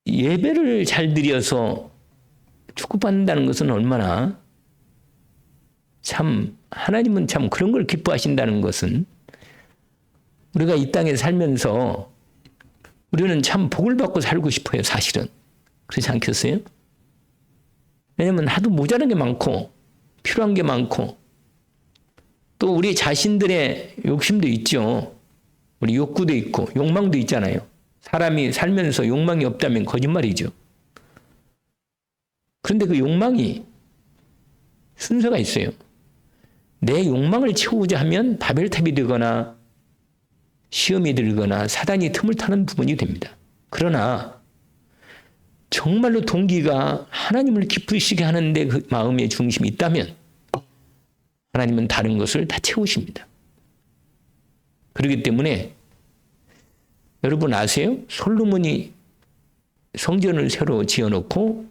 예배를 잘 드려서 축복받는다는 것은 얼마나 참 하나님은 참 그런 걸 기뻐하신다는 것은 우리가 이 땅에 살면서 우리는 참 복을 받고 살고 싶어요. 사실은. 그렇지 않겠어요? 왜냐하면 하도 모자란 게 많고 필요한 게 많고 또 우리 자신들의 욕심도 있죠. 우리 욕구도 있고 욕망도 있잖아요. 사람이 살면서 욕망이 없다면 거짓말이죠. 그런데 그 욕망이 순서가 있어요. 내 욕망을 채우고자 하면 바벨탑이 되거나 시험이 들거나 사단이 틈을 타는 부분이 됩니다. 그러나 정말로 동기가 하나님을 기쁘시게 하는데 그 마음의 중심이 있다면 하나님은 다른 것을 다 채우십니다. 그렇기 때문에 여러분 아세요? 솔로몬이 성전을 새로 지어놓고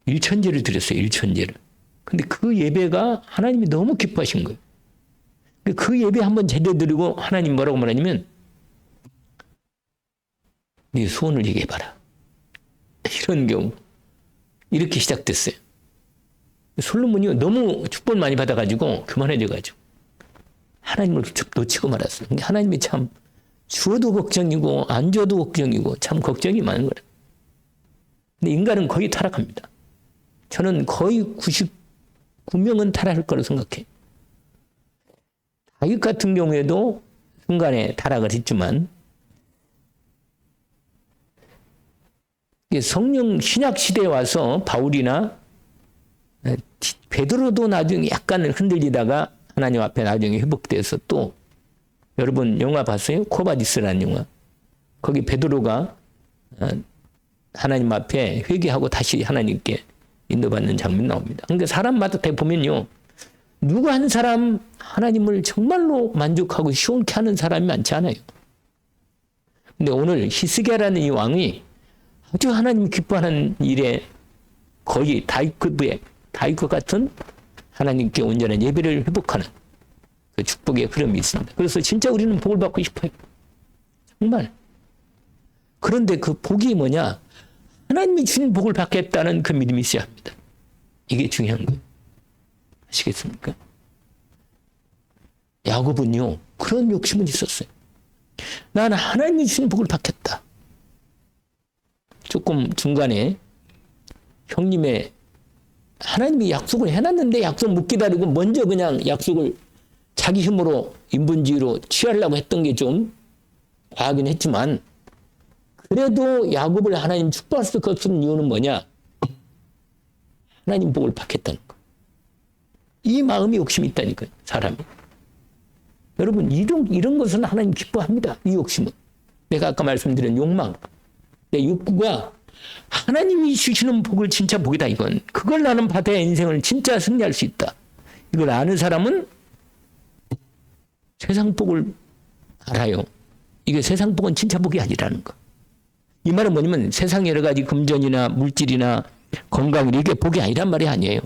일천제를 드렸어요. 일천제를. 근데 그 예배가 하나님이 너무 기뻐하신 거예요. 그 예배 한번 제대로 드리고 하나님 뭐라고 말하냐면 네 소원을 얘기해봐라. 이런 경우 이렇게 시작됐어요. 솔로몬이 너무 축복을 많이 받아가지고 교만해져가지고 하나님을 놓치고 말았어요. 근데 하나님이 참 주어도 걱정이고 안 줘도 걱정이고 참 걱정이 많은 거예요. 근데 인간은 거의 타락합니다. 저는 거의 99명은 타락할 거라고 생각해요. 다윗 같은 경우에도 순간에 타락을 했지만 성령 신약 시대에 와서 바울이나 베드로도 나중에 약간 흔들리다가 하나님 앞에 나중에 회복돼서 또 여러분 영화 봤어요? 코바디스라는 영화. 거기 베드로가 하나님 앞에 회개하고 다시 하나님께 인도받는 장면 나옵니다. 그러니까 사람마다 다 보면요. 누구 한 사람 하나님을 정말로 만족하고 시원케 하는 사람이 많지 않아요. 근데 오늘 히스기야라는 이 왕이 아주 하나님 기뻐하는 일에 거의 다윗과 같은 하나님께 온전한 예배를 회복하는 그 축복의 흐름이 있습니다. 그래서 진짜 우리는 복을 받고 싶어요. 정말. 그런데 그 복이 뭐냐? 하나님이 주신 복을 받겠다는 그 믿음이 있어야 합니다. 이게 중요한 거예요. 아시겠습니까? 야곱은요, 그런 욕심은 있었어요. 나는 하나님이 주신 복을 받겠다. 조금 중간에 형님의 하나님이 약속을 해놨는데 약속 못 기다리고 먼저 그냥 약속을 자기 힘으로 인본주의로 취하려고 했던 게 좀 과하긴 했지만 그래도 야곱을 하나님 축복할 수 없는 이유는 뭐냐? 하나님 복을 받겠다는 거. 이 마음이 욕심이 있다니까요. 사람이. 여러분 이런 것은 하나님 기뻐합니다. 이 욕심은. 내가 아까 말씀드린 욕망. 내 욕구가 하나님이 주시는 복을 진짜 복이다 이건. 그걸 나는 받아야 인생을 진짜 승리할 수 있다. 이걸 아는 사람은 세상 복을 알아요. 이게 세상 복은 진짜 복이 아니라는 거. 이 말은 뭐냐면 세상 여러 가지 금전이나 물질이나 건강 이게 복이 아니란 말이 아니에요.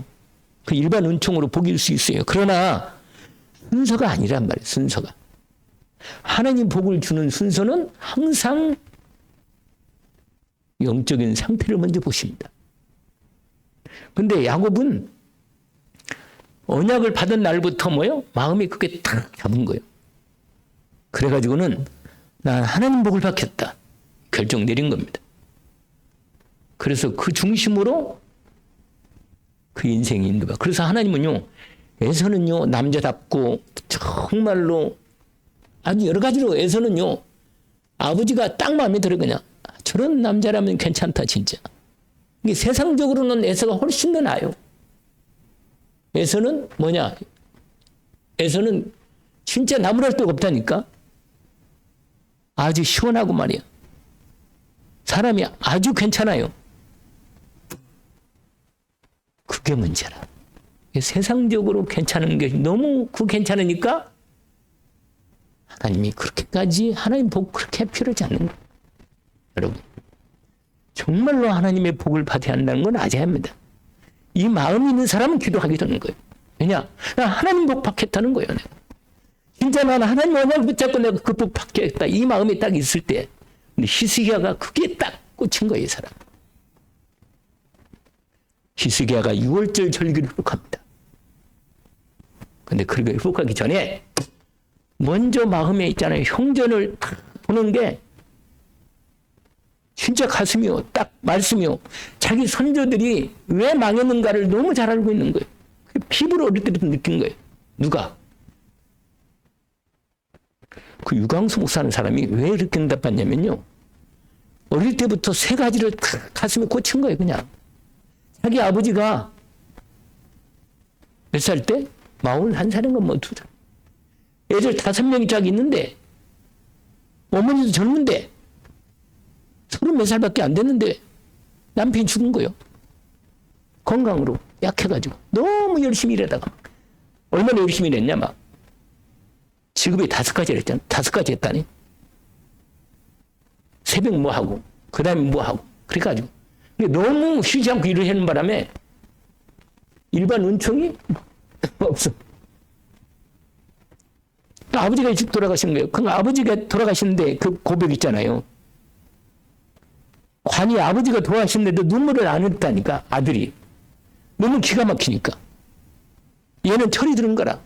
그 일반 은총으로 복일 수 있어요. 그러나 순서가 아니란 말이에요. 순서가. 하나님 복을 주는 순서는 항상 영적인 상태를 먼저 보십니다. 근데 야곱은 언약을 받은 날부터 뭐요? 마음이 그게 탁 잡은 거예요. 그래가지고는 난 하나님 복을 받겠다. 결정 내린 겁니다. 그래서 그 중심으로 그 인생이 인도가. 그래서 하나님은요, 에서는요, 남자답고 정말로 아주 여러 가지로 에서는요, 아버지가 딱 마음에 들어 그냥. 저런 남자라면 괜찮다 진짜. 이게 세상적으로는 에서가 훨씬 더 나아요. 에서는 뭐냐? 에서는 진짜 나무랄 데가 없다니까. 아주 시원하고 말이야. 사람이 아주 괜찮아요. 그게 문제라. 세상적으로 괜찮은 게 너무 괜찮으니까 하나님이 그렇게까지 하나님 복 그렇게 필요하지 않는 거예요. 여러분 정말로 하나님의 복을 받아야 한다는 건 아셔야 합니다. 이 마음이 있는 사람은 기도하게 되는 거예요. 왜냐? 나 하나님 복 받겠다는 거예요. 내가. 진짜 나는 하나님 언약을 붙잡고 내가 극복받겠다. 이 마음이 딱 있을 때, 근데 히스기야가 그게 딱 꽂힌 거예요, 이 사람. 히스기야가 6월절 절기를 회복합니다. 근데 그렇게 회복하기 전에 먼저 마음에 있잖아요. 형전을 딱 보는 게 진짜 가슴이요. 딱 말씀이요. 자기 선조들이 왜 망했는가를 너무 잘 알고 있는 거예요. 피부로 어릴 때부터 느낀 거예요. 누가? 그 유광수 목사라는 사람이 왜 이렇게 응답받냐면요. 어릴 때부터 세 가지를 딱 가슴에 꽂힌 거예요. 그냥. 자기 아버지가 몇 살 때? 41살인가 뭐 2살. 애들 5명이 쫙 있는데 어머니도 젊은데 30몇 살밖에 안 됐는데 남편이 죽은 거예요. 건강으로 약해가지고 너무 열심히 일하다가 얼마나 열심히 일했냐 막 직업이 5가지를 했잖아. 5가지 했다니. 새벽 뭐 하고 그 다음에 뭐 하고 그래가지고 너무 쉬지 않고 일을 하는 바람에 일반 은총이 없어. 아버지가 일찍 돌아가신 거예요. 그 아버지가 돌아가시는데 그 고백 있잖아요. 관이 아버지가 돌아가시는데도 눈물을 안 흘렸다니까 아들이. 너무 기가 막히니까. 얘는 철이 드는 거라.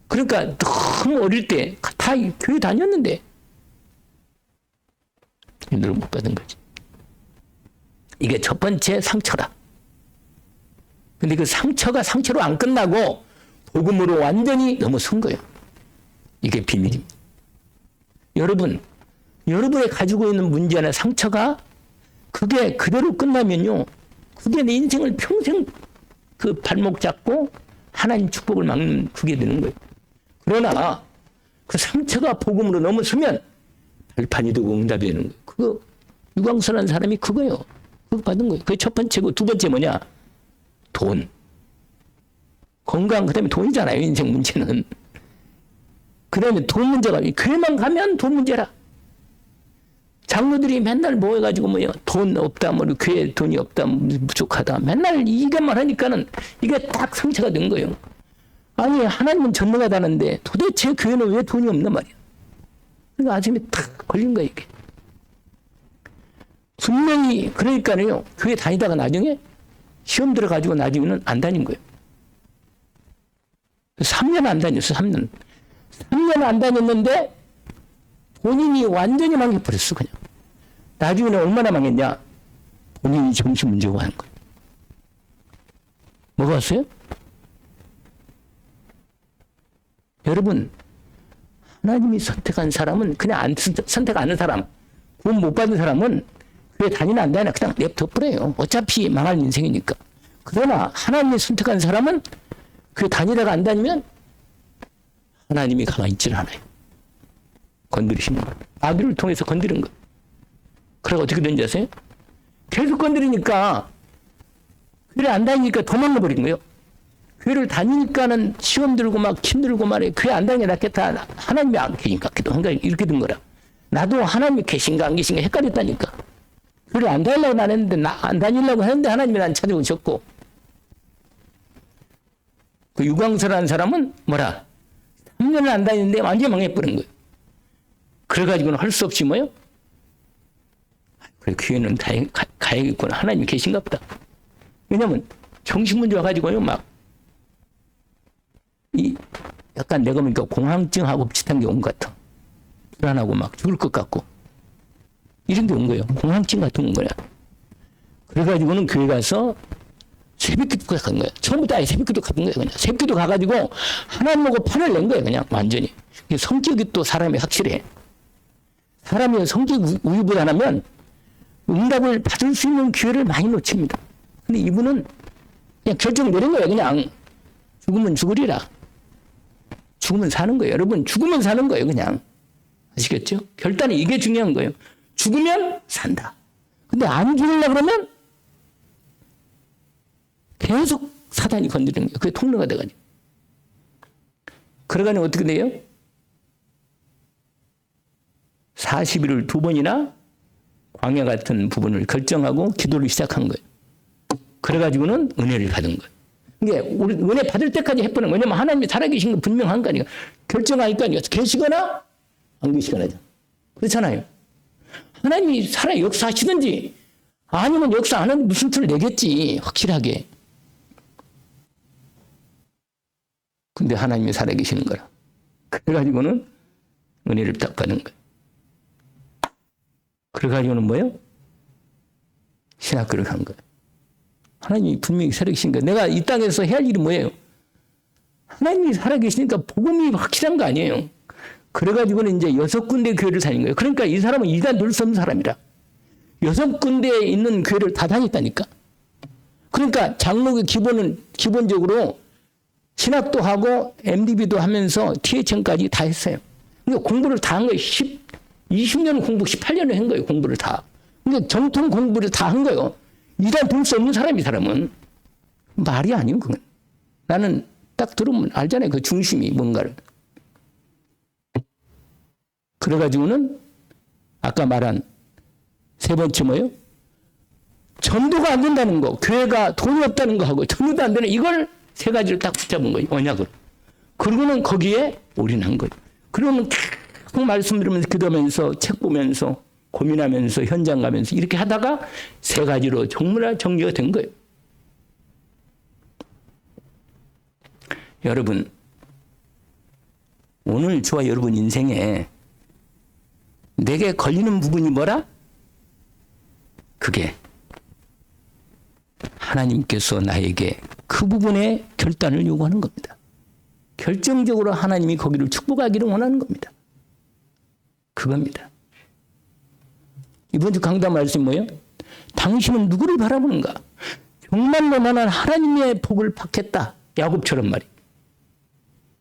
그러니까 너무 어릴 때 다 교회 다녔는데 인도를 못 받은 거지. 이게 첫 번째 상처라. 근데 그 상처가 상처로 안 끝나고 복음으로 완전히 넘어선 거예요. 이게 비밀입니다. 여러분, 여러분이 가지고 있는 문제나 상처가 그게 그대로 끝나면요. 그게 내 인생을 평생 그 발목 잡고 하나님 축복을 막는 그게 되는 거예요. 그러나 그 상처가 복음으로 넘어서면 발판이 되고 응답이 되는 거예요. 그거 유광수라는 사람이 그거예요. 그거 받은 거예요. 그게 첫 번째고 두 번째 뭐냐? 돈. 건강 그 다음에 돈이잖아요. 인생 문제는. 그 다음에 돈 문제가 교회만 가면 돈 문제라. 장로들이 맨날 모여가지고 뭐요 돈 없다 뭐 교회 돈이 없다 부족하다 맨날 이것만 하니까는 이게 딱 상처가 된 거예요. 아니 하나님은 전능하다는데 도대체 교회는 왜 돈이 없는 말이야. 그러니까 아침에 탁 걸린 거야 이게. 분명히 그러니까요 교회 다니다가 나중에 시험 들어가지고 나중에는 안 다닌 거예요. 3년 안 다녔어. 3년 안 다녔는데 본인이 완전히 망해버렸어 그냥. 나중에는 얼마나 망했냐. 본인이 정신문제가 하는 거예요. 뭐가 왔어요? 여러분 하나님이 선택한 사람은 그냥 선택 안 하는 사람 구원 못 받은 사람은 교회 다니나 안 다니나 그냥 냅둬버려요. 어차피 망할 인생이니까. 그러나 하나님이 선택한 사람은 교회 다니다가 안 다니면 하나님이 가만히 있질 않아요. 건드리시는 거예요. 아기를 통해서 건드린 거예요. 그래서 어떻게 된지 아세요? 계속 건드리니까 교회를 안 다니니까 도망가버린 거예요. 교회를 다니니까는 시험 들고 막 힘들고 말해. 교회 안 다니게 낫겠다. 하나님이 안 계신가 기도 한가 이렇게 된 거라. 나도 하나님이 계신가 안 계신가 헷갈렸다니까. 교회를 안 다니려고 안 했는데 안 다니려고 했는데 하나님이 난 찾아오셨고. 그 유광수라는 사람은 뭐라? 3년을 안 다니는데 완전히 망해버린 거예요. 그래가지고는 할 수 없이 뭐요? 그래, 교회는 가야겠구나. 하나님이 계신가 보다. 왜냐면 정신문제 와가지고요, 약간 내가 보니까 공황증하고 비슷한 게 온 것 같아. 불안하고 막 죽을 것 같고. 이런 게 온 거예요. 공황증 같은 거야. 그래가지고는 교회 가서 새벽기도 간 거야. 처음부터 아예 새벽기도 갔던 거야, 그냥. 새벽기도 가가지고 하나님 보고 판을 낸 거야, 그냥 완전히. 성격이 또 사람이 확실해. 사람이 성격 우유부단하면 응답을 받을 수 있는 기회를 많이 놓칩니다. 근데 이분은 그냥 결정 내린 거예요. 그냥 죽으면 죽으리라. 죽으면 사는 거예요. 여러분 죽으면 사는 거예요. 그냥. 아시겠죠? 결단이 이게 중요한 거예요. 죽으면 산다. 근데 안 죽으려고 그러면 계속 사단이 건드리는 거예요. 그게 통로가 돼가지고. 그러가니 어떻게 돼요? 40일을 2번이나 광야 같은 부분을 결정하고 기도를 시작한 거예요. 그래가지고는 은혜를 받은 거예요. 이게 우리 은혜 받을 때까지 해보는 거예요. 왜냐면 하나님이 살아계신 거 분명한 거니까. 결정하니까 계시거나 안 계시거나. 그렇잖아요. 하나님이 살아 역사하시든지 아니면 역사 안 하는 무슨 틀을 내겠지. 확실하게. 근데 하나님이 살아계시는 거라. 그래가지고는 은혜를 딱 받는 거예요. 그래가지고는 뭐예요? 신학교를 간 거예요. 하나님이 분명히 살아계신 거예요. 내가 이 땅에서 해야 할 일이 뭐예요? 하나님이 살아계시니까 복음이 확실한 거 아니에요. 그래가지고는 이제 6군데 교회를 다닌 거예요. 그러니까 이 사람은 이단 둘 수 없는 사람이라. 6군데에 있는 교회를 다 다녔다니까. 그러니까 장로의 기본적으로 신학도 하고 MDB도 하면서 THM까지 다 했어요. 그러니까 공부를 다 한 거예요. 20년 공부, 18년을 한 거예요. 공부를 다. 그러니까 정통 공부를 다 한 거예요. 이단 둘 수 없는 사람이 사람은. 말이 아니에요. 그건. 나는 딱 들으면 알잖아요. 그 중심이 뭔가를. 그래가지고는 아까 말한 세 번째 뭐예요? 전도가 안 된다는 거, 교회가 돈이 없다는 거 하고 전도도 안 되는 이걸 세 가지를 딱 붙잡은 거예요. 언약으로. 그리고는 거기에 올인한 거예요. 그러면 계속 말씀 들으면서 기도하면서 책 보면서 고민하면서 현장 가면서 이렇게 하다가 세 가지로 정말 정리가 된 거예요. 여러분, 오늘 저와 여러분 인생에 내게 걸리는 부분이 뭐라? 그게 하나님께서 나에게 그 부분에 결단을 요구하는 겁니다. 결정적으로 하나님이 거기를 축복하기를 원하는 겁니다. 그겁니다. 이번 주 강단 말씀이 뭐예요? 당신은 누구를 바라보는가? 정말로 나는 하나님의 복을 받겠다. 야곱처럼 말이에요.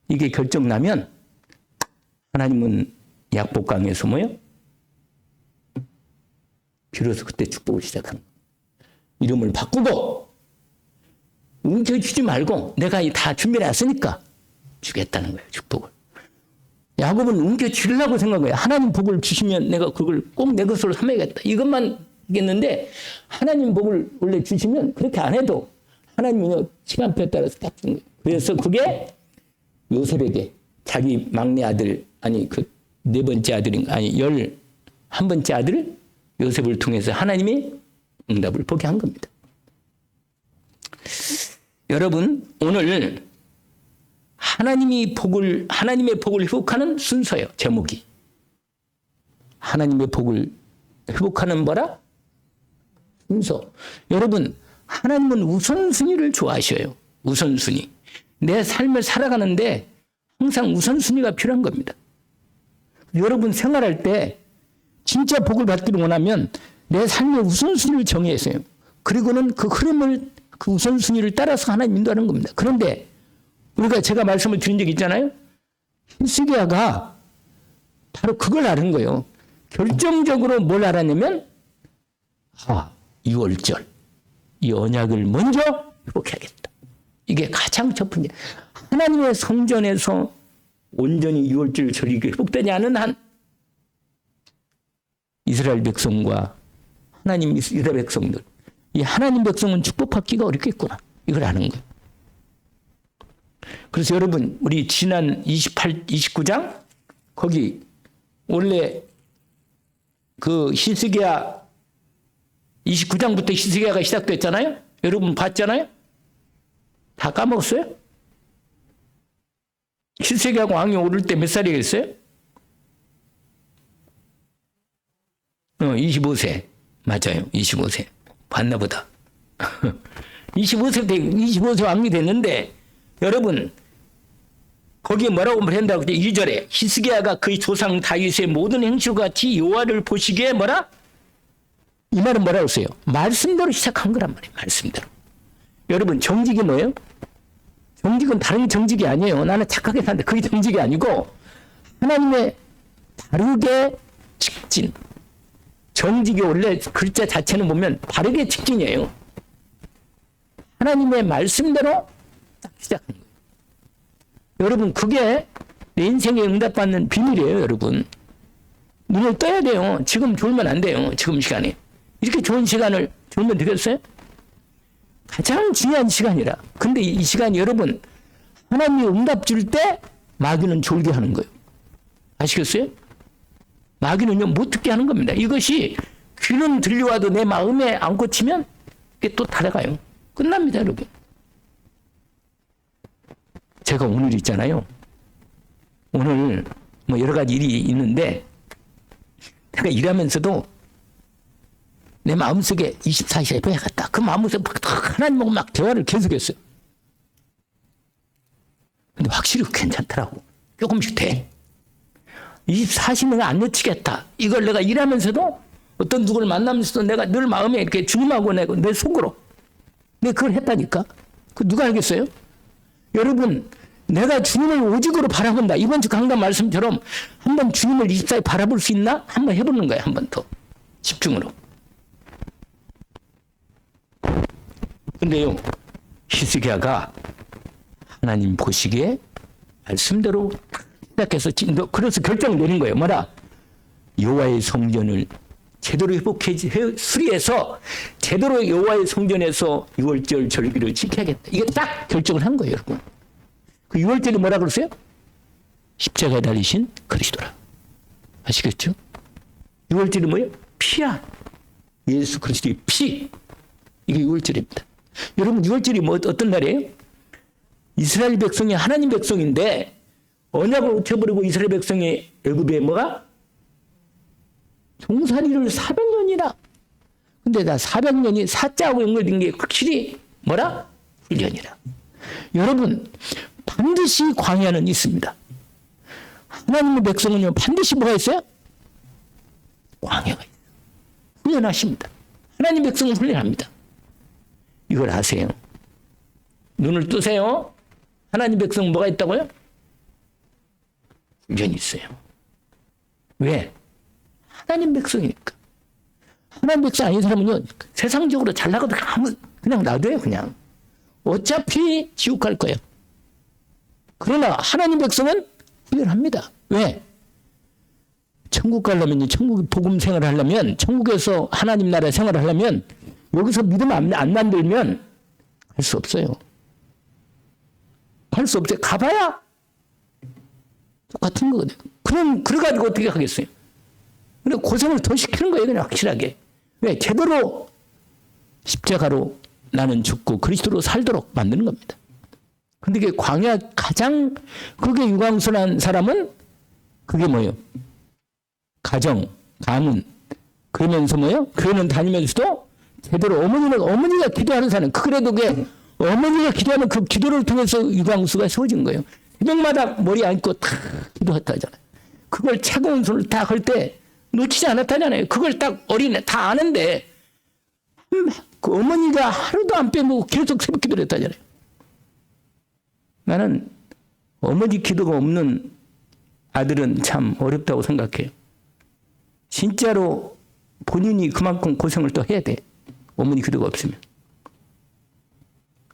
이게 결정나면 하나님은 약복강에서 뭐예요? 비로소 그때 축복을 시작하는 거예요. 이름을 바꾸고 움켜쥐지 말고 내가 다 준비해놨으니까 주겠다는 거예요. 축복을. 야곱은 움켜쥐려고 생각한 거예요. 하나님 복을 주시면 내가 그걸 꼭 내 것으로 삼아야겠다. 이것만 하겠는데 하나님 복을 원래 주시면 그렇게 안 해도 하나님은 시간표에 따라서 딱 주는 거예요. 그래서 그게 요셉에게 자기 막내 아들 아니 그 네 번째 아들인가 아니 11번째 아들 요셉을 통해서 하나님이 응답을 보게 한 겁니다. 여러분 오늘 하나님의 복을 회복하는 순서예요. 제목이. 하나님의 복을 회복하는 뭐라? 순서. 여러분 하나님은 우선순위를 좋아하셔요. 우선순위. 내 삶을 살아가는데 항상 우선순위가 필요한 겁니다. 여러분 생활할 때 진짜 복을 받기를 원하면 내 삶의 우선순위를 정해야 해요. 그리고는 그 흐름을 그 우선순위를 따라서 하나님 인도하는 겁니다. 그런데 우리가 제가 말씀을 드린 적이 있잖아요. 히스기야가 바로 그걸 아는 거예요. 결정적으로 뭘 알았냐면 6월절 이 언약을 먼저 회복해야겠다. 이게 가장 첫 번째. 하나님의 성전에서 온전히 6월절 절이 회복되지 않은 한 이스라엘 백성과 하나님 이스라엘 백성들 이 하나님 백성은 축복받기가 어렵겠구나. 이걸 아는 거예요. 그래서 여러분 우리 지난 29장 거기 원래 그 히스기야 29장부터 히스기야가 시작됐잖아요. 여러분 봤잖아요. 다 까먹었어요? 히스기야 왕이 오를 때 몇 살이겠어요? 25세. 맞아요. 25세. 봤나 보다. 25세 왕이 됐는데 여러분 거기에 뭐라고 한다고 2절에 히스기야가 그의 조상 다윗의 모든 행실과 같이 여호와를 보시기에 뭐라? 이 말은 뭐라고 했어요? 말씀대로 시작한 거란 말이에요. 말씀대로. 여러분 정직이 뭐예요? 정직은 다른 정직이 아니에요. 나는 착하게 사는데 그게 정직이 아니고 하나님의 바르게 직진. 정직이 원래 글자 자체는 보면 바르게 직진이에요. 하나님의 말씀대로 딱 시작하는 거예요. 여러분 그게 내 인생에 응답받는 비밀이에요. 여러분 눈을 떠야 돼요. 지금 졸면 안 돼요. 지금 시간에 이렇게 좋은 시간을 졸면 되겠어요? 가장 중요한 시간이라. 근데 이 시간이 여러분, 하나님이 응답 줄 때 마귀는 졸게 하는 거예요. 아시겠어요? 마귀는요, 못 듣게 하는 겁니다. 이것이 귀는 들려와도 내 마음에 안 꽂히면 이게 또 달아가요. 끝납니다, 여러분. 제가 오늘 있잖아요. 오늘 뭐 여러 가지 일이 있는데 내가 일하면서도 내 마음속에 24시간 해야겠다. 그 마음속에 하나님하고 막 대화를 계속했어요. 근데 확실히 괜찮더라고. 조금씩 돼. 24시간을 안 놓치겠다. 이걸 내가 일하면서도 어떤 누구를 만나면서도 내가 늘 마음에 이렇게 주님하고 내 속으로 내가 그걸 했다니까. 그 누가 알겠어요? 여러분, 내가 주님을 오직으로 바라본다. 이번 주 강단 말씀처럼 한번 주님을 24시 바라볼 수 있나? 한번 해보는 거야. 한 번 더. 집중으로. 근데요, 히스기야가 하나님 보시기에 말씀대로 시작해서 그래서 결정을 내린 거예요. 뭐라? 여호와의 성전을 제대로 수리해서 제대로 여호와의 성전에서 6월절 절기를 지켜야겠다. 이게 딱 결정을 한 거예요, 여러분. 그 6월절이 뭐라 그러세요? 십자가에 달리신 그리스도라. 아시겠죠? 6월절이 뭐예요? 피야. 예수 그리스도의 피. 이게 6월절입니다. 여러분, 6월절이 뭐 어떤 날이에요? 이스라엘 백성이 하나님 백성인데 언약을 우겨버리고 이스라엘 백성이 애굽에 뭐가? 종살이를 400년이라. 근데 나 400년이 사자하고 연결된 게 확실히 뭐라? 훈련이라. 여러분, 반드시 광야는 있습니다. 하나님의 백성은요, 반드시 뭐가 있어요? 광야가 있어요. 훈련하십니다. 하나님 백성은 훈련합니다. 이걸 아세요? 눈을 뜨세요. 하나님 백성은 뭐가 있다고요? 훈련이 있어요. 왜? 하나님 백성이니까. 하나님 백성 아닌 사람은요, 세상적으로 잘 나가도 그냥 놔둬요, 그냥. 어차피 지옥 갈 거예요. 그러나 하나님 백성은 훈련합니다. 왜? 천국 가려면, 천국 복음 생활을 하려면, 천국에서 하나님 나라 생활을 하려면, 여기서 믿음 안 만들면 갈 수 없어요. 갈 수 없어요. 가봐야 똑같은 거거든요. 그래가지고 어떻게 하겠어요? 근데 고생을 더 시키는 거예요, 그냥 확실하게. 왜? 제대로 십자가로 나는 죽고 그리스도로 살도록 만드는 겁니다. 근데 이게 광야 가장 그게 유광순한 사람은 그게 뭐예요? 가정, 가문. 그러면서 뭐예요? 교회는 다니면서도 제대로 어머니가 기도하는 사람. 그래도 그게 어머니가 기도하는 그 기도를 통해서 유광수가 세워진 거예요. 새벽마다 머리 안고 다 기도했다잖아요. 그걸 차가운 손을 딱 할 때 놓치지 않았다잖아요. 그걸 딱 어린애 다 아는데 그 어머니가 하루도 안 빼먹고 계속 새벽 기도를 했다잖아요. 나는 어머니 기도가 없는 아들은 참 어렵다고 생각해요. 진짜로 본인이 그만큼 고생을 또 해야 돼. 어머니 기도가 없으면.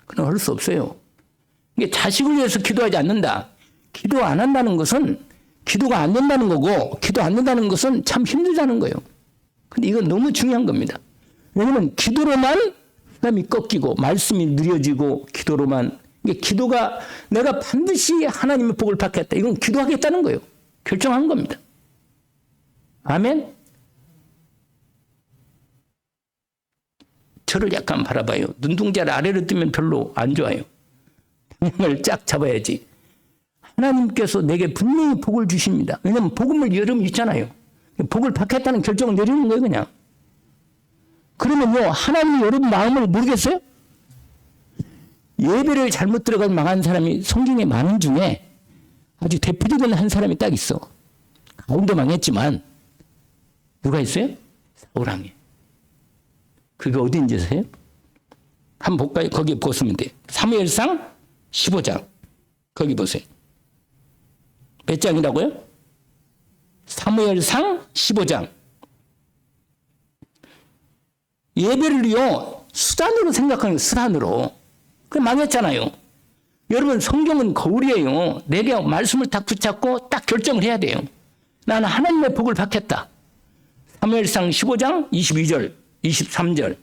그건 할 수 없어요. 이게 자식을 위해서 기도하지 않는다. 기도 안 한다는 것은 기도가 안 된다는 거고, 기도 안 된다는 것은 참 힘들다는 거예요. 근데 이건 너무 중요한 겁니다. 왜냐면 기도로만 사람이 꺾이고 말씀이 느려지고 기도로만, 이게 기도가 내가 반드시 하나님의 복을 받겠다. 이건 기도하겠다는 거예요. 결정한 겁니다. 아멘. 저를 약간 바라봐요. 눈동자를 아래로 뜨면 별로 안 좋아요. 방향을 쫙 잡아야지. 하나님께서 내게 분명히 복을 주십니다. 왜냐하면 복음을 여러분 있잖아요. 복을 받겠다는 결정을 내리는 거예요, 그냥. 그러면요, 하나님이 여러분 마음을 모르겠어요? 예배를 잘못 들어간 망한 사람이 성경에 많은 중에 아주 대표적인 한 사람이 딱 있어. 가운데 망했지만 누가 있어요? 사울왕이. 그게 어디인지 아세요? 한번 볼까요? 거기 보시면 돼요. 사무엘상 15장. 거기 보세요. 몇 장이라고요? 사무엘상 15장. 예배를요, 수단으로 생각하는 거예요. 수단으로. 그 망했잖아요. 여러분, 성경은 거울이에요. 내게 말씀을 딱 붙잡고 딱 결정을 해야 돼요. 나는 하나님의 복을 받겠다. 사무엘상 15장 22절, 23절.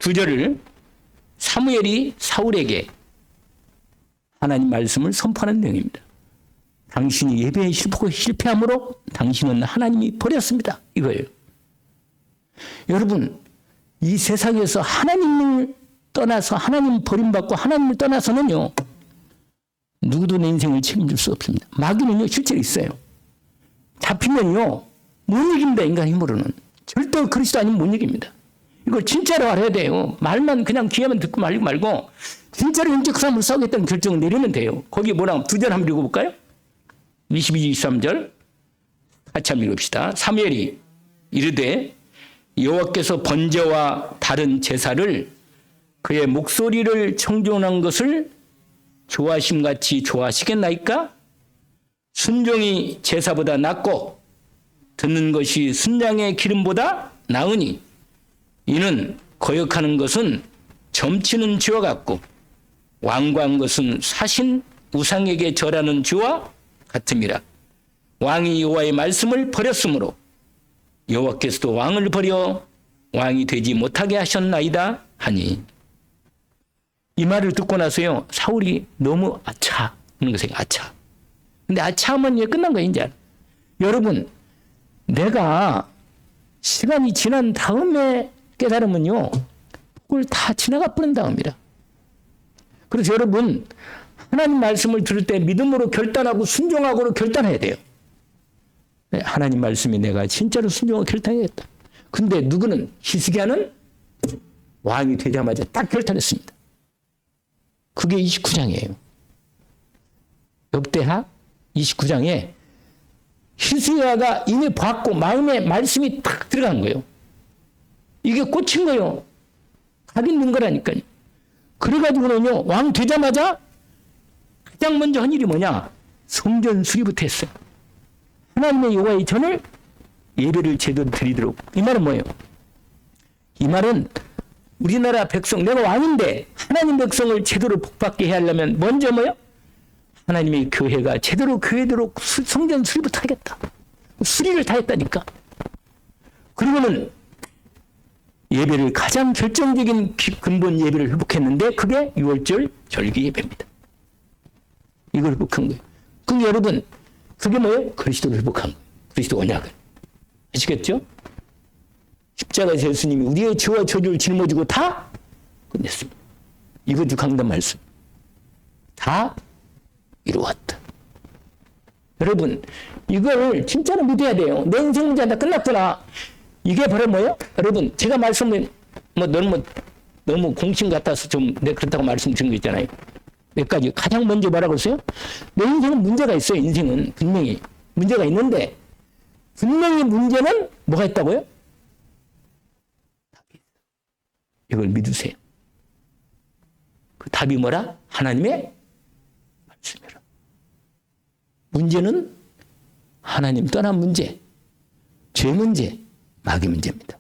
2절을 사무엘이 사울에게 하나님 말씀을 선포하는 내용입니다. 당신이 예배에 실패함으로 당신은 하나님이 버렸습니다. 이거예요. 여러분, 이 세상에서 하나님을 떠나서 하나님 버림받고 하나님을 떠나서는요, 누구도 내 인생을 책임질 수 없습니다. 마귀는요, 실제로 있어요. 잡히면요, 못 이깁니다. 인간 힘으로는. 절대 그리스도 아니면 못 이깁니다. 이걸 진짜로 알아야 돼요. 말만 그냥 귀에만 듣고 말고 진짜로 이제 그 사람을 싸우겠다는 결정을 내리면 돼요. 거기 뭐라고 2절 한번 읽어볼까요? 22, 23절 같이 한번 읽읍시다. 사무엘이 이르되 여호와께서 번제와 다른 제사를 그의 목소리를 청종한 것을 좋아하심같이 좋아하시겠나이까? 순종이 제사보다 낫고 듣는 것이 순양의 기름보다 나으니 이는 거역하는 것은 점치는 죄와 같고 완고한 것은 사신 우상에게 절하는 죄와 같음이라. 왕이 여호와의 말씀을 버렸으므로 여호와께서도 왕을 버려 왕이 되지 못하게 하셨나이다 하니. 이 말을 듣고 나서요, 사울이 너무 아차 하는 것이에요. 아차. 근데 아차하면 이제 끝난 거예요. 이제 여러분, 내가 시간이 지난 다음에 깨달으면요, 그걸 다 지나가 버린다 합니다. 그래서 여러분, 하나님 말씀을 들을 때 믿음으로 결단하고 순종하고 결단해야 돼요. 하나님 말씀이 내가 진짜로 순종하고 결단하겠다. 근데 누구는, 히스기야는 왕이 되자마자 딱 결단했습니다. 그게 29장이에요. 역대하 29장에 히스기야가 이미 봤고 마음에 말씀이 딱 들어간 거예요. 이게 꽂힌 거예요. 각 있는 거라니까요. 그래가지고는요, 왕 되자마자 가장 먼저 한 일이 뭐냐? 성전 수리부터 했어요. 하나님의 여호와의 전을 예배를 제대로 드리도록. 이 말은 뭐예요? 이 말은 우리나라 백성, 내가 왕인데 하나님 백성을 제대로 복받게 해야 하려면 먼저 뭐예요? 하나님의 교회가 제대로 교회대로 성전 수리부터 하겠다. 수리를 다 했다니까. 그리고는 예배를 가장 결정적인 근본 예배를 회복했는데 그게 6월절 절기 예배입니다. 이걸 회복한 거예요. 그럼 여러분, 그게 뭐예요? 그리스도를 회복한 거예요. 그리스도 언약을. 아시겠죠? 십자가에서 예수님이 우리의 죄와 저주를 짊어지고 다 끝냈습니다. 이것도 강단 말씀. 다 이루었다. 여러분, 이걸 진짜로 믿어야 돼요. 내 인생 문제 다 끝났구나. 이게 바로 뭐예요? 여러분, 제가 말씀을 너무 공신 같아서 좀 그렇다고 말씀드린 거 있잖아요. 몇 가지. 가장 먼저 뭐라고 했어요? 내 인생은 문제가 있어요. 인생은 분명히 문제가 있는데 분명히 문제는 뭐가 있다고요? 이걸 믿으세요. 그 답이 뭐라? 하나님의 말씀이라. 문제는 하나님 떠난 문제, 죄 문제, 마귀 문제입니다.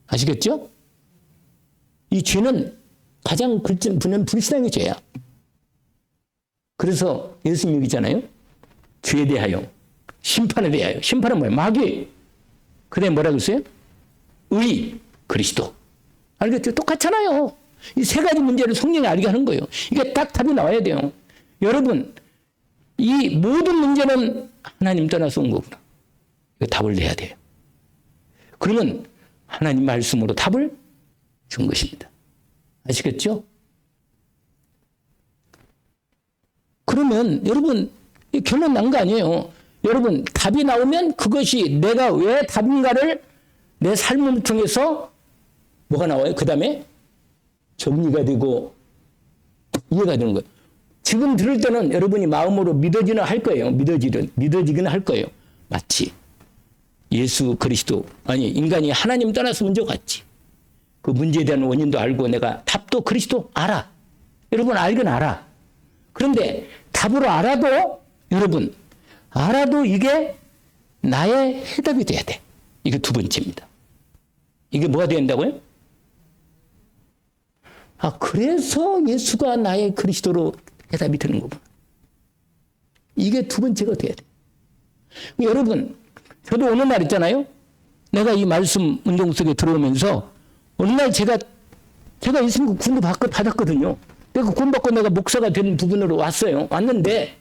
아시겠죠? 이 죄는 가장 분은 불신앙의 죄야. 그래서 예수님 얘기잖아요. 죄에 대하여, 심판에 대하여. 심판은 뭐예요? 마귀. 그 다음에 뭐라고 했어요? 의, 그리스도. 알겠죠? 똑같잖아요. 이 세 가지 문제를 성령이 알게 하는 거예요. 이게 딱 답이 나와야 돼요. 여러분, 이 모든 문제는 하나님 떠나서 온 거구나. 이거 답을 내야 돼요. 그러면 하나님 말씀으로 답을 준 것입니다. 아시겠죠? 그러면 여러분, 결론 난 거 아니에요. 여러분, 답이 나오면 그것이 내가 왜 답인가를 내 삶을 통해서 뭐가 나와요? 그 다음에 정리가 되고 이해가 되는 거예요. 지금 들을 때는 여러분이 마음으로 믿어지는 할 거예요. 믿어지기는 할 거예요. 마치 예수 그리스도, 아니 인간이 하나님 떠나서 문제 같지. 그 문제에 대한 원인도 알고 내가 답도 그리스도 알아. 여러분 알긴 알아. 그런데 답으로 알아도 여러분 알아도 이게 나의 해답이 돼야 돼. 이게 두 번째입니다. 이게 뭐가 돼야 된다고요? 아, 그래서 예수가 나의 그리스도로 해답이 되는 거구나. 이게 두 번째가 돼야 돼. 여러분, 저도 어느 날 있잖아요. 내가 이 말씀 운동 속에 들어오면서 어느 날 제가 제가 예수님 구원도 받았거든요. 내가 구원받고 내가 목사가 된 부분으로 왔어요. 왔는데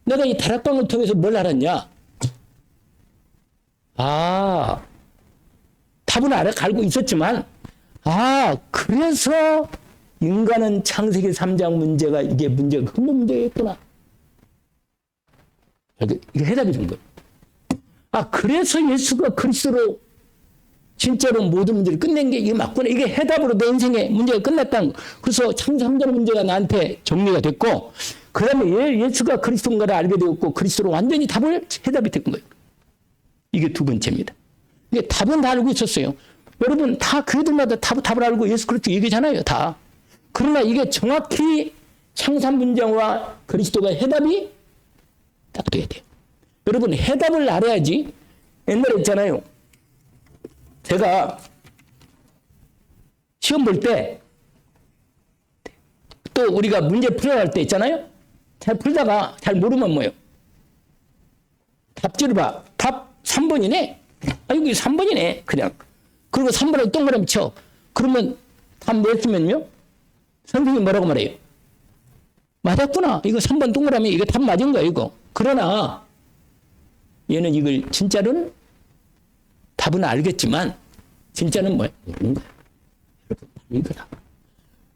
내가 이 다락방을 통해서 뭘 알았냐? 답은 알고 있었지만 그래서 인간은 창세기 3장 문제가 이게 문제가 근본 문제였구나. 이게 해답이 된 거예요. 그래서 예수가 그리스도로 진짜로 모든 문제를 끝낸 게 이게 맞구나. 이게 해답으로 내 인생의 문제가 끝났다는 거. 그래서 창세 3장 문제가 나한테 정리가 됐고, 그 다음에 예수가 그리스도인가를 알게 되었고, 그리스도로 완전히 해답이 된 거예요. 이게 두 번째입니다. 이게 답은 다 알고 있었어요. 여러분, 다 교회들마다 답을 알고 예수 그리스도 얘기잖아요, 다. 그러나 이게 정확히 창세 문제와 그리스도가 해답이 딱 돼야 돼요. 여러분, 해답을 알아야지. 옛날에 있잖아요. 제가 시험 볼 때, 또 우리가 문제 풀어갈 때 있잖아요. 잘 풀다가 잘 모르면 뭐예요? 답지를 봐. 답 3번이네? 이거 3번이네. 그냥. 그리고 3번을 동그라미 쳐. 그러면 답 냈으면요? 선생님이 뭐라고 말해요? 맞았구나. 이거 3번 동그라미, 이거 답 맞은 거야, 이거. 그러나, 얘는 이걸 진짜로는 답은 알겠지만, 진짜는 뭐야? 모르는 거야. 여러분, 이거다.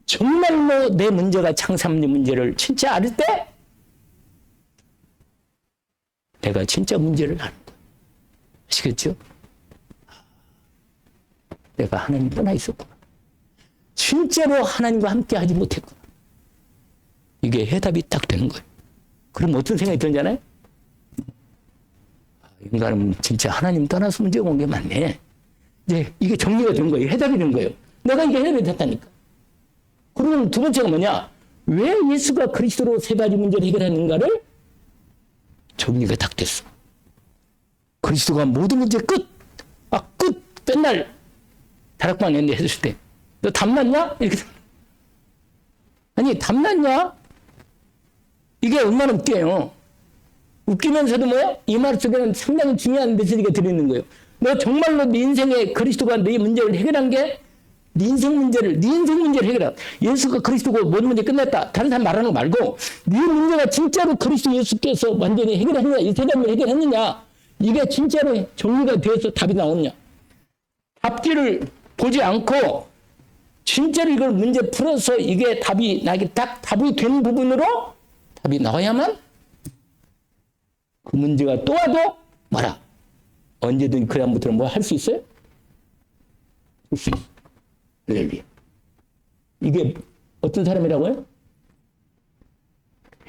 정말로 내 문제가 창삼리 문제를 진짜 알 때, 내가 진짜 문제를 아는 거야. 아시겠죠? 내가 하나님 떠나 있었구나. 진짜로 하나님과 함께 하지 못했구나. 이게 해답이 딱 되는 거예요. 그럼 어떤 생각이 드는잖아요? 인간은 진짜 하나님 떠나서 문제가 온 게 맞네. 이제 이게 정리가 된 거예요. 해답이 된 거예요. 내가 이게 해답이 됐다니까. 그러면 두 번째가 뭐냐? 왜 예수가 그리스도로 세 가지 문제를 해결하는가를 정리가 딱 됐어. 그리스도가 모든 문제 끝! 끝! 맨날 다락방 연대 했을 때. 너 답났냐? 이렇게. 아니, 답났냐? 이게 얼마나 웃겨요. 웃기면서도 뭐야? 이 말 속에는 상당히 중요한 메시지가 들어있는 거예요. 너 정말로 네 인생에 그리스도가 네 문제를 해결한 게 네 인생 문제를 해결한. 예수가 그리스도고 모든 문제 끝냈다. 다른 사람 말하는 거 말고 네 문제가 진짜로 그리스도 예수께서 완전히 해결했느냐, 이 세상을 해결했느냐, 이게 진짜로 정리가 되어서 답이 나오느냐. 답지를 보지 않고 진짜로 이걸 문제 풀어서 이게 답이 나게 딱 답이 된 부분으로 답이 나와야만 그 문제가 또 와도 뭐라 언제든 그 다음부터는 뭐 할 수 있어요? 할 수 있어. 할렐루야. 이게 어떤 사람이라고요?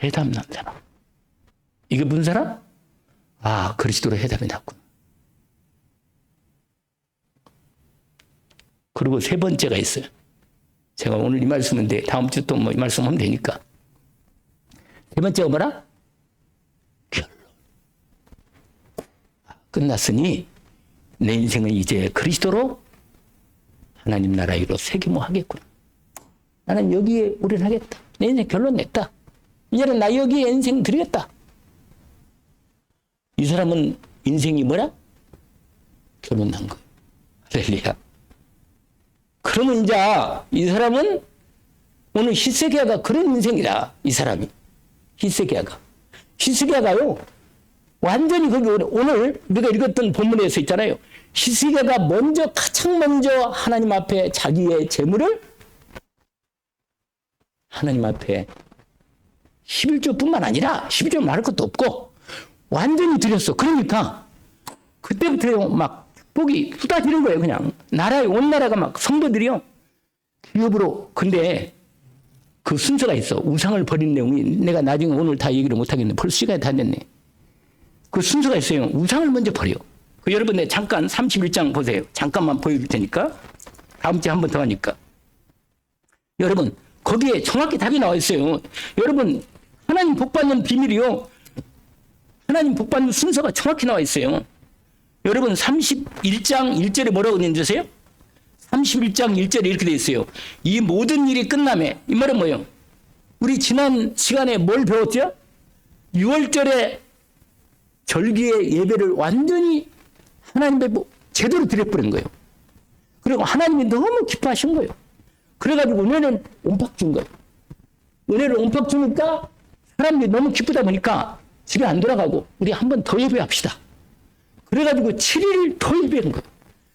해답 난 사람. 이게 무슨 사람? 그리스도로 해답이 났구나. 그리고 세 번째가 있어요. 제가 오늘 이 말씀은 다음 주 또 뭐 이 말씀하면 되니까. 세 번째가 뭐라? 결론. 끝났으니 내 인생은 이제 그리스도로 하나님 나라 이로 세기모하겠구나. 나는 여기에 우려하겠다. 내 인생 결론 냈다. 이제는 나 여기에 인생 드리겠다. 이 사람은 인생이 뭐라? 결론 난 거예요. 할렐루야. 그러면 이제 이 사람은 오늘 히스기야가 그런 인생이다. 이 사람이. 히스기야가요. 완전히 거기 오늘 우리가 읽었던 본문에서 있잖아요. 히스기야가 가장 먼저 하나님 앞에 자기의 재물을 하나님 앞에 11조뿐만 아니라 11조 말할 것도 없고 완전히 드렸어. 그러니까 그때부터 막 복이 쏟아지는 거예요. 그냥 온 나라가 막 성도들이요 기업으로. 근데 그 순서가 있어. 우상을 버린 내용이 내가 나중에 오늘 다 얘기를 못하겠네. 벌써 시간이 다 됐네. 그 순서가 있어요. 우상을 먼저 버려. 여러분, 내 잠깐 31장 보세요. 잠깐만 보여줄 테니까. 다음 주에 한 번 더 하니까. 여러분, 거기에 정확히 답이 나와 있어요. 여러분, 하나님 복받는 비밀이요. 하나님 복받는 순서가 정확히 나와 있어요. 여러분, 31장 1절에 뭐라고 있는지 아세요? 31장 1절에 이렇게 돼 있어요. 이 모든 일이 끝나매. 이 말은 뭐예요? 우리 지난 시간에 뭘 배웠죠? 6월절에 절기의 예배를 완전히 하나님의 제대로 드려버린 거예요. 그리고 하나님이 너무 기뻐하신 거예요. 그래가지고 은혜는 온팍 준 거예요. 은혜를 온팍 주니까 사람들이 너무 기쁘다 보니까 집에 안 돌아가고 우리 한 번 더 예배합시다. 그래가지고 7일 더 예배한 거예요.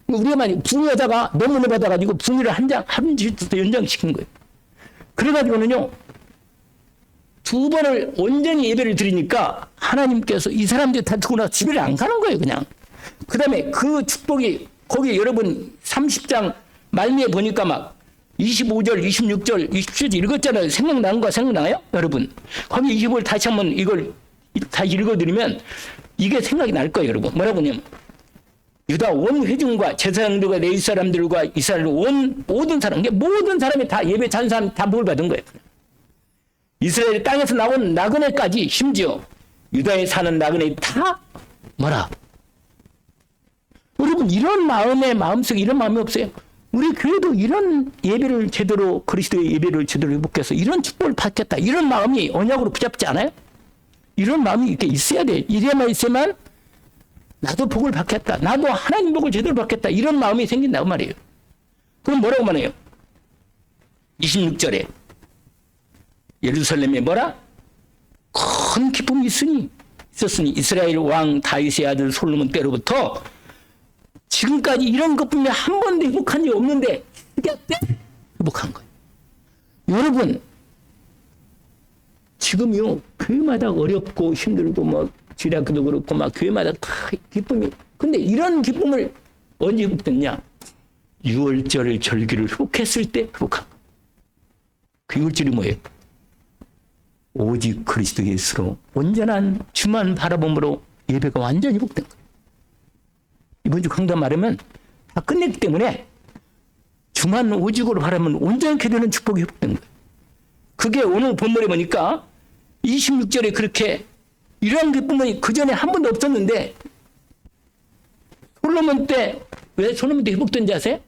우리가 만약 붕의하다가 너무 은혜 받아가지고 붕의를 한 주도 더 연장시킨 거예요. 그래가지고는요, 2번을 온전히 예배를 드리니까 하나님께서 이 사람들이 다 듣고 나서 집에 안 가는 거예요, 그냥. 그 다음에 그 축복이 거기 여러분 30장 말미에 보니까 막 25절, 26절, 27절 읽었잖아요. 생각나는 거 생각나요? 여러분. 거기 25절 다시 한번 이걸 다시 읽어드리면 이게 생각이 날 거예요, 여러분. 뭐라고 하냐면 유다 온 회중과 제사장들과 레위 사람들과 이스라엘 온 모든 사람, 모든 사람이 다 예배 찬 사람 다 복을 받은 거예요. 이스라엘 땅에서 나온 나그네까지 심지어 유다에 사는 나그네 다 뭐라? 여러분 이런 마음속에 이런 마음이 없어요? 우리 교회도 이런 예배를 제대로 그리스도의 예배를 제대로 회복해서 이런 축복을 받겠다 이런 마음이 언약으로 붙잡지 않아요? 이런 마음이 이렇게 있어야 돼. 이래만 있으면 나도 복을 받겠다. 나도 하나님 복을 제대로 받겠다. 이런 마음이 생긴다고 말이에요. 그럼 뭐라고 말해요? 26절에 예루살렘에 뭐라? 큰 기쁨이 있었으니 이스라엘 왕 다윗의 아들 솔로몬 때로부터 지금까지 이런 기쁨이 한 번도 회복한 적이 없는데 그때 회복한 거예요. 여러분 지금요 교회마다 어렵고 힘들고 뭐 지략도 그렇고 막 교회마다 다 기쁨이 근데 이런 기쁨을 언제 회복됐냐? 6월절 절기를 회복했을 때 회복한 거예요. 그 6월절이 뭐예요? 오직 그리스도 예수로 온전한 주만 바라봄으로 예배가 완전히 회복된 거예요. 이번 주 강단 말하면 다 끝냈기 때문에 주만 오직으로 바라면 온전하게 되는 축복이 회복된 거예요. 그게 오늘 본문에 보니까 26절에 그렇게 이런 기쁨은 그 전에 한 번도 없었는데 솔로몬 때 왜 솔로몬 때 회복된지 아세요?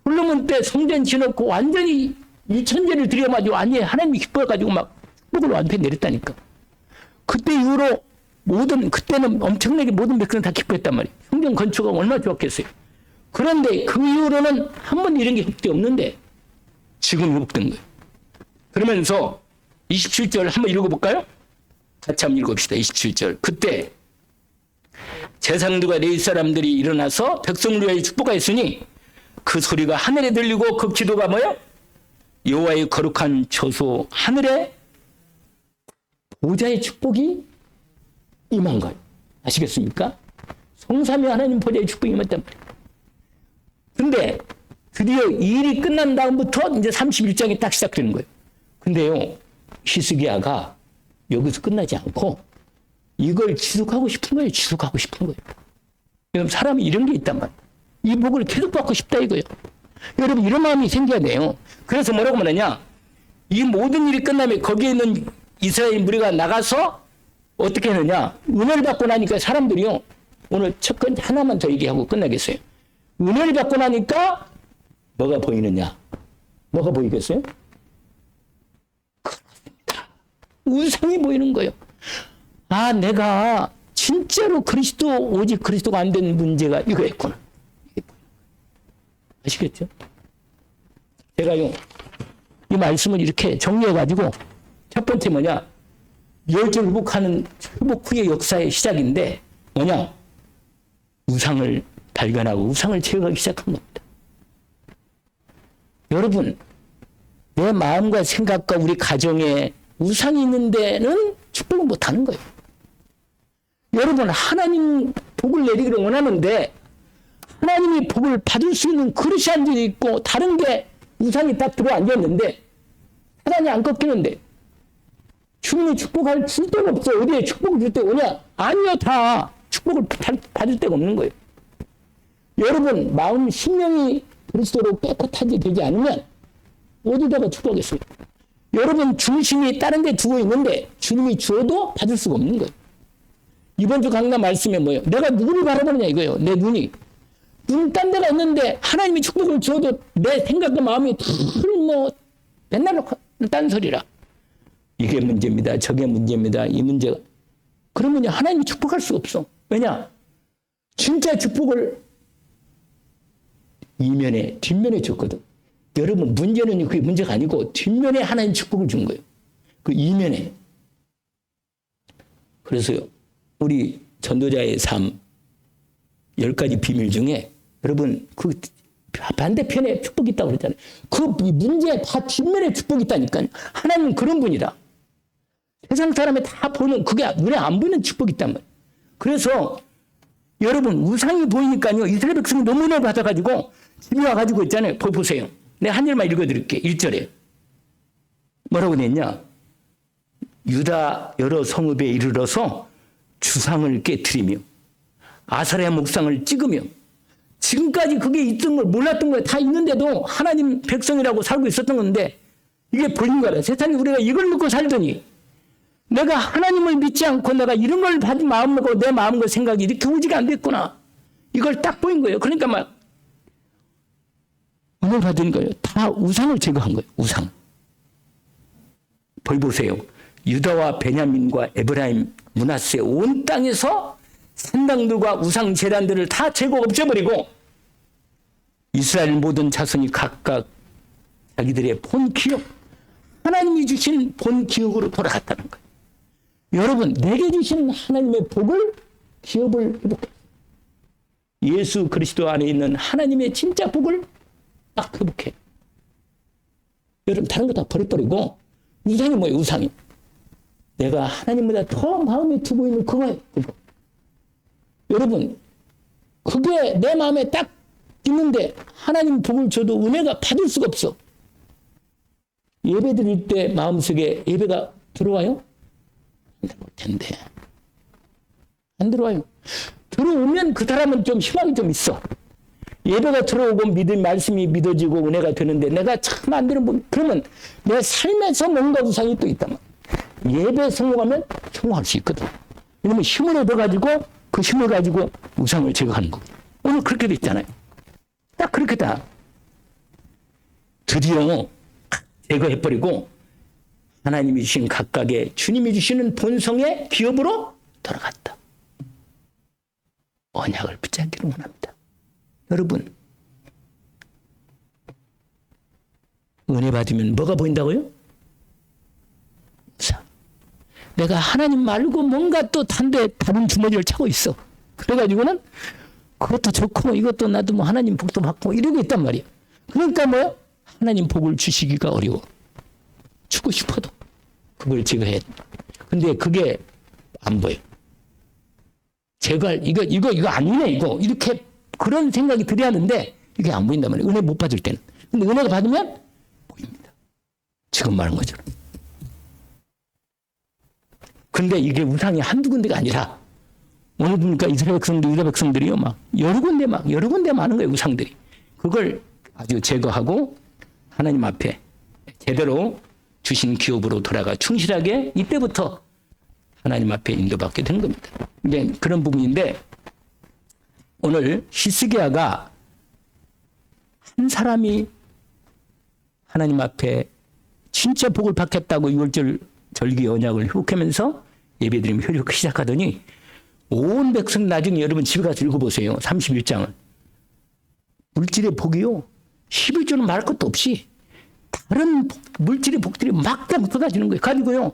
솔로몬 때 성전 지어놓고 완전히 일천제를 드려가지고 완전히 하나님이 기뻐가지고 막 축복을 완전히 내렸다니까. 그때 이후로 그때는 엄청나게 모든 백성은 다 기뻐했단 말이에요. 성전 건축가 얼마나 좋았겠어요. 그런데 그 이후로는 한 번도 이런 게 회복이 없는데 지금 회복된 거예요. 그러면서 27절 한번 읽어볼까요? 같이 한번 읽읍시다. 27절. 그때 제사장들과 레위 사람들이 일어나서 백성을 위하여 축복하였으니 그 소리가 하늘에 들리고 그 기도가 뭐예요? 여호와의 거룩한 처소 하늘에 보좌의 축복이 임한 거예요. 아시겠습니까? 성삼위 하나님 보좌의 축복이 임했단 말이에요. 근데 드디어 이 일이 끝난 다음부터 이제 31장이 딱 시작되는 거예요. 근데요, 히스기야가 여기서 끝나지 않고 이걸 지속하고 싶은 거예요. 지속하고 싶은 거예요. 여러분, 사람이 이런 게 있단 말이에요. 이 복을 계속 받고 싶다 이거예요. 여러분, 이런 마음이 생겨야 돼요. 그래서 뭐라고 말하냐? 이 모든 일이 끝나면 거기에 있는 이스라엘 무리가 나가서 어떻게 하느냐? 은혜를 받고 나니까 사람들이요. 오늘 첫 번째 하나만 더 얘기하고 끝나겠어요. 은혜를 받고 나니까 뭐가 보이느냐? 뭐가 보이겠어요? 그렇습니다. 우상이 보이는 거예요. 아, 내가 진짜로 오직 그리스도가 안 된 문제가 이거였구나. 아시겠죠? 제가요, 이 말씀을 이렇게 정리해가지고 첫 번째 뭐냐? 열절 회복 후의 역사의 시작인데 뭐냐? 우상을 발견하고 우상을 제거하기 시작한 겁니다. 여러분, 내 마음과 생각과 우리 가정에 우상이 있는 데는 축복을 못하는 거예요. 여러분, 하나님 복을 내리기를 원하는데 하나님이 복을 받을 수 있는 그릇이 앉아 있고 다른 게 우상이 딱 들어앉아 있는데 사단이 안 꺾이는데 주님이 축복할 줄 데가 없어. 어디에 축복을 줄 데가 오냐? 아니요, 다 축복을 받을 데가 없는 거예요. 여러분, 마음 심령이 그리스도로 깨끗하게 되지 않으면 어디다가 축복하겠어요? 여러분 중심이 다른 데 두고 있는데 주님이 주어도 받을 수가 없는 거예요. 이번 주 강단 말씀에 뭐예요? 내가 누구를 바라보느냐 이거예요. 내 눈이. 눈 딴 데가 있는데 하나님이 축복을 주어도 내 생각과 마음이 다 맨날 딴소리라. 이게 문제입니다. 저게 문제입니다. 이 문제가. 그러면 하나님이 축복할 수가 없어. 왜냐? 진짜 축복을 뒷면에 줬거든. 여러분 문제는 그게 문제가 아니고 뒷면에 하나님 축복을 준 거예요. 그 이면에. 그래서요. 우리 전도자의 삶 10가지 비밀 중에 여러분 그 반대편에 축복이 있다고 그랬잖아요. 그 문제 다 뒷면에 축복이 있다니까요. 하나님은 그런 분이다. 세상 사람이 다 보는 그게 눈에 안 보이는 축복이 있단 말이에요. 그래서 여러분 우상이 보이니까요. 이스라엘 백성이 너무 은혜 받아가지고 집에 와가지고 있잖아요. 보세요. 내가 한 절만 읽어드릴게요. 1절에 뭐라고 됐냐. 유다 여러 성읍에 이르러서 주상을 깨트리며 아사랴 목상을 찍으며 지금까지 그게 있던 걸 몰랐던 거 다 있는데도 하나님 백성이라고 살고 있었던 건데 이게 보인 거라. 세상에 우리가 이걸 믿고 살더니 내가 하나님을 믿지 않고 내가 이런 걸 받은 마음먹고 내 마음과 생각이 이렇게 오지가 안 됐구나. 이걸 딱 보인 거예요. 그러니까 막 은혜 받은 거예요. 다 우상을 제거한 거예요. 우상. 보세요. 유다와 베냐민과 에브라임, 므낫세 온 땅에서 산당들과 우상 제단들을 다 제거 없애버리고 이스라엘 모든 자손이 각각 자기들의 본 기업, 하나님이 주신 본 기업으로 돌아갔다는 거예요. 여러분, 내게 주신 하나님의 복을, 기업을 회복해. 예수 그리스도 안에 있는 하나님의 진짜 복을 딱 회복해. 여러분, 다른 거 다 버려버리고 우상이 뭐예요? 우상이. 내가 하나님보다 더 마음에 두고 있는 그거예요. 여러분, 그게 내 마음에 딱 있는데 하나님 복을 줘도 은혜가 받을 수가 없어. 예배 드릴 때 마음속에 예배가 들어와요? 안 들어올 텐데. 안 들어와요. 들어오면 그 사람은 좀 희망이 좀 있어. 예배가 들어오고 믿음 말씀이 믿어지고 은혜가 되는데 내가 참 안 되는 그러면 내 삶에서 뭔가 우상이 또 있단 말이야. 예배 성공하면 성공할 수 있거든. 왜냐면 힘을 얻어가지고 그 힘을 가지고 우상을 제거하는 거고. 오늘 그렇게 됐잖아요. 딱 그렇게 다. 드디어 제거해버리고 하나님이 주신 각각의 주님이 주시는 본성의 기업으로 돌아갔다. 언약을 붙잡기를 원합니다. 여러분, 은혜 받으면 뭐가 보인다고요? 우상. 내가 하나님 말고 뭔가 또 다른 주머니를 차고 있어. 그래가지고는 그것도 좋고 이것도 나도 뭐 하나님 복도 받고 이러고 있단 말이야. 그러니까 뭐야? 하나님 복을 주시기가 어려워. 주고 싶어도 그걸 제거해야 돼. 근데 그게 안 보여. 제발 이거 아니네 이거 이렇게 그런 생각이 들어야 하는데 이게 안 보인단 말이에요. 은혜 못 받을 때는. 근데 은혜가 받으면 보입니다. 지금 말한 것처럼. 근데 이게 우상이 한두 군데가 아니라 오늘 보니까 이스라엘 백성들, 유다 백성들이요 막 여러 군데 많은 거예요. 우상들이. 그걸 아주 제거하고 하나님 앞에 제대로 주신 기업으로 돌아가 충실하게 이때부터 하나님 앞에 인도받게 된 겁니다. 이제 그런 부분인데 오늘 히스기야가 한 사람이 하나님 앞에 진짜 복을 받겠다고 6월절 절기 언약을 회복하면서 예배드리며 회복하기 시작하더니 온 백성 나중에 여러분 집에 가서 읽어보세요. 31장을. 물질의 복이요. 11조는 말할 것도 없이 다른 물질의 복들이 막다 쏟아지는 거예요. 가지고요.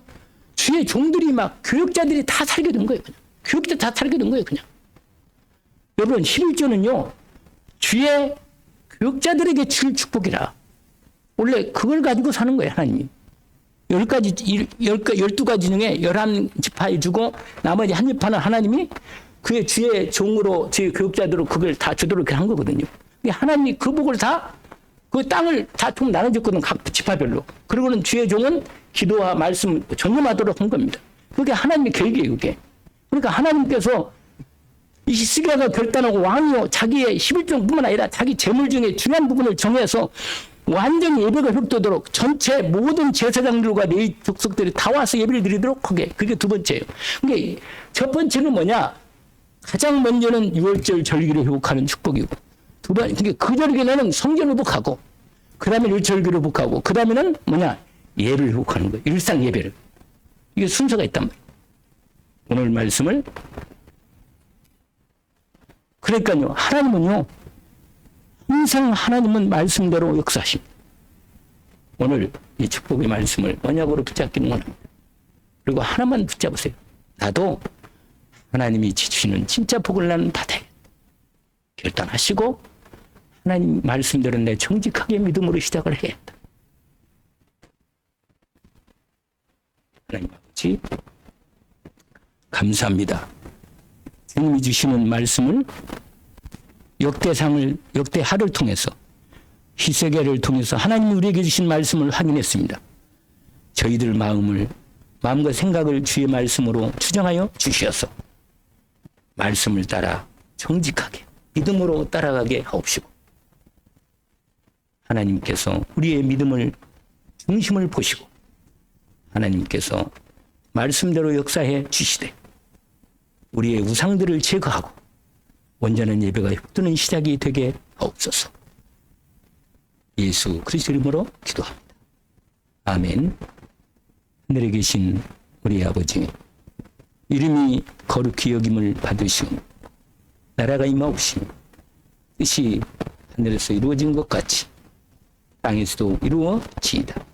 주의 종들이 막 교역자들이 다 살게 된 거예요. 그냥. 교역자 다 살게 된 거예요. 그냥. 여러분 11조는요. 주의 교역자들에게 줄 축복이라. 원래 그걸 가지고 사는 거예요. 하나님이. 12가지 중에 11지파에 주고 나머지 한 지파는 하나님이 그의 주의 종으로 주의 교역자들로 그걸 다 주도록 이렇게 한 거거든요. 하나님이 그 복을 다 그 땅을 다 좀 나눠줬거든. 각 지파별로. 그리고는 주의 종은 기도와 말씀 전념하도록 한 겁니다. 그게 하나님의 계획이에요. 그게. 그러니까 하나님께서 이 히스기야가 결단하고 왕이요 자기의 11종뿐만 아니라 자기 재물 중에 중요한 부분을 정해서 완전히 예배가 흡도도록 전체 모든 제사장들과 레위 족속들이 다 와서 예배를 드리도록 하게. 그게 두 번째예요. 그게 첫 번째는 뭐냐? 가장 먼저는 6월절 절기를 회복하는 축복이고 두 번, 그 절기는 성전 회복하고 그 다음에 일절기를 회복하고 그 다음에는 뭐냐? 예배를 회복하는 거예요. 일상 예배를. 이게 순서가 있단 말이에요. 오늘 말씀을 그러니까요. 하나님은요. 항상 하나님은 말씀대로 역사하십니다. 오늘 이 축복의 말씀을 언약으로 붙잡기는 원합니다. 그리고 하나만 붙잡으세요. 나도 하나님이 주시는 진짜 복을 나는 받아야겠다. 결단하시고 하나님 말씀대로 내 정직하게 믿음으로 시작을 해야겠다. 하나님 아버지 감사합니다. 주님이 주시는 말씀을 역대하를 통해서 히스기야를 통해서 하나님이 우리에게 주신 말씀을 확인했습니다. 저희들 마음과 생각을 주의 말씀으로 추정하여 주시어서 말씀을 따라 정직하게 믿음으로 따라가게 하옵시고 하나님께서 우리의 믿음을 중심을 보시고 하나님께서 말씀대로 역사해 주시되 우리의 우상들을 제거하고 온전한 예배가 흙드는 시작이 되게 하옵소서. 예수 그리스도 이름으로 기도합니다. 아멘. 하늘에 계신 우리 아버지, 이름이 거룩히 여김을 받으시오. 나라가 임하옵시며 뜻이 하늘에서 이루어진 것 같이 땅에서도 이루어지이다.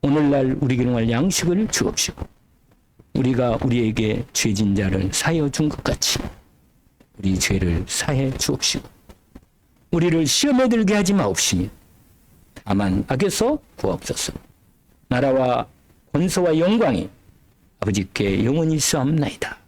오늘날 우리에게 능할 양식을 주옵시고 우리가 우리에게 죄진 자를 사하여 준 것 같이 우리 죄를 사해 주옵시고 우리를 시험에 들게 하지 마옵시며 다만 악에서 구하옵소서. 나라와 권세와 영광이 아버지께 영원히 있사옵나이다.